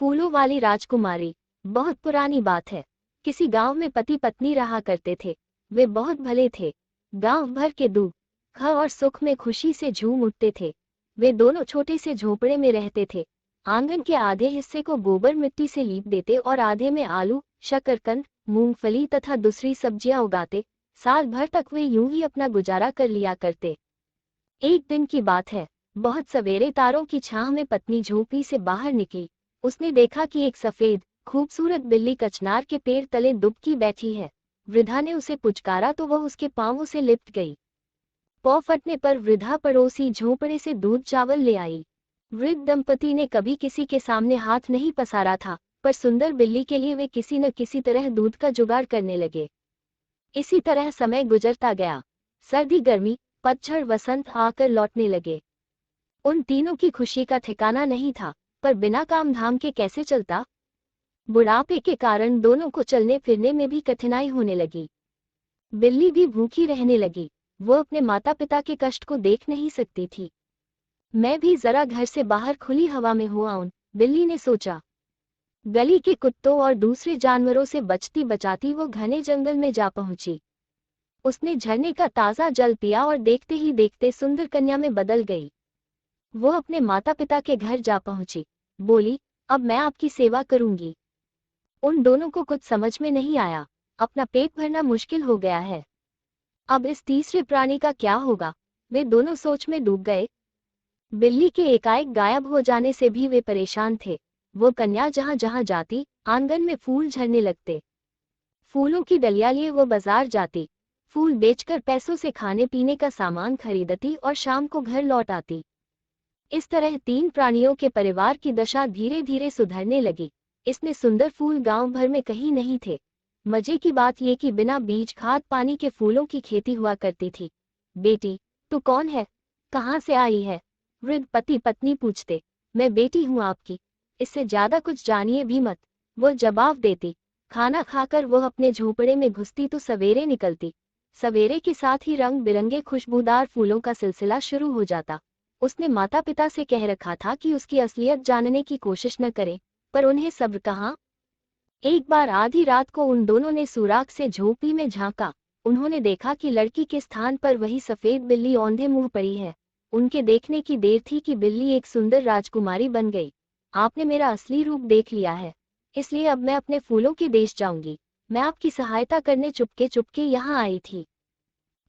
फूलों वाली राजकुमारी। बहुत पुरानी बात है। किसी गांव में पति पत्नी रहा करते थे। वे बहुत भले थे। गांव भर के दुख और सुख में खुशी से झूम उठते थे। वे दोनों छोटे से झोपड़े में रहते थे। आंगन के आधे हिस्से को गोबर मिट्टी से लीप देते और आधे में आलू, शकरकंद, मूंगफली तथा दूसरी सब्जियां उगाते। साल भर तक वे यूं ही अपना गुजारा कर लिया करते। एक दिन की बात है। बहुत सवेरे तारों की छांव में पत्नी झोपड़ी से बाहर निकली। उसने देखा कि एक सफेद खूबसूरत बिल्ली कचनार के पेड़ तले दुबकी बैठी है। वृद्धा ने उसे पुचकारा तो वह उसके पांवों से लिपट गई। पौ फटने पर वृद्धा पड़ोसी झोपड़े से दूध चावल ले आई। वृद्ध दंपति ने कभी किसी के सामने हाथ नहीं पसारा था, पर सुंदर बिल्ली के लिए वे किसी न किसी तरह दूध का जुगाड़ करने लगे। इसी तरह समय गुजरता गया। सर्दी, गर्मी, पतझड़, वसंत आकर लौटने लगे। उन तीनों की खुशी का ठिकाना नहीं था, पर बिना काम धाम के कैसे चलता। बुढ़ापे के कारण दोनों को चलने फिरने में भी कठिनाई होने लगी। बिल्ली भी भूखी रहने लगी। वो अपने माता पिता के कष्ट को देख नहीं सकती थी। मैं भी जरा घर से बाहर खुली हवा में हो आऊं, बिल्ली ने सोचा। गली के कुत्तों और दूसरे जानवरों से बचती बचाती वो घने जंगल में जा पहुंची। उसने झरने का ताजा जल पिया और देखते ही देखते सुंदर कन्या में बदल गई। वो अपने माता पिता के घर जा पहुंची। बोली, अब मैं आपकी सेवा करूंगी। उन दोनों को कुछ समझ में नहीं आया। अपना पेट भरना मुश्किल हो गया है, अब इस तीसरे प्राणी का क्या होगा। वे दोनों सोच में डूब गए। बिल्ली के एकाएक गायब हो जाने से भी वे परेशान थे। वो कन्या जहां जहां जाती, आंगन में फूल झड़ने लगते। फूलों की डलिया लिए वो बाजार जाती। फूल बेचकर पैसों से खाने पीने का सामान खरीदती और शाम को घर लौट आती। इस तरह तीन प्राणियों के परिवार की दशा धीरे धीरे सुधरने लगी। इसमें सुंदर फूल गांव भर में कहीं नहीं थे। मजे की बात यह कि बिना बीज खाद पानी के फूलों की खेती हुआ करती थी। बेटी, तू कौन है, कहाँ से आई है? वृद्ध पति पत्नी पूछते। मैं बेटी हूँ आपकी, इससे ज्यादा कुछ जानिए भी मत, वो जवाब देती। खाना खाकर वो अपने झोपड़े में घुसती तो सवेरे निकलती। सवेरे के साथ ही रंग बिरंगे खुशबूदार फूलों का सिलसिला शुरू हो जाता। उसने माता पिता से कह रखा था कि उसकी असलियत जानने की कोशिश न करें, पर उन्हें सब्र कहाँ। एक बार आधी रात को उन दोनों ने सुराग से झोपड़ी में झांका। उन्होंने देखा कि लड़की के स्थान पर वही सफेद बिल्ली औंधे मुंह पड़ी है। उनके देखने की देर थी कि बिल्ली एक सुंदर राजकुमारी बन गई। आपने मेरा असली रूप देख लिया है, इसलिए अब मैं अपने फूलों के देश जाऊंगी। मैं आपकी सहायता करने चुपके चुपके यहाँ आई थी।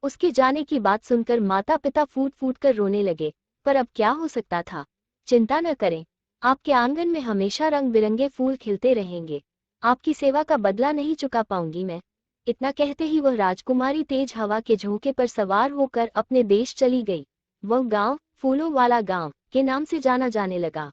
उसके जाने की बात सुनकर माता पिता फूट फूट कर रोने लगे, पर अब क्या हो सकता था। चिंता न करें, आपके आंगन में हमेशा रंग बिरंगे फूल खिलते रहेंगे। आपकी सेवा का बदला नहीं चुका पाऊंगी मैं। इतना कहते ही वह राजकुमारी तेज हवा के झोंके पर सवार होकर अपने देश चली गई। वह गांव फूलों वाला गांव के नाम से जाना जाने लगा।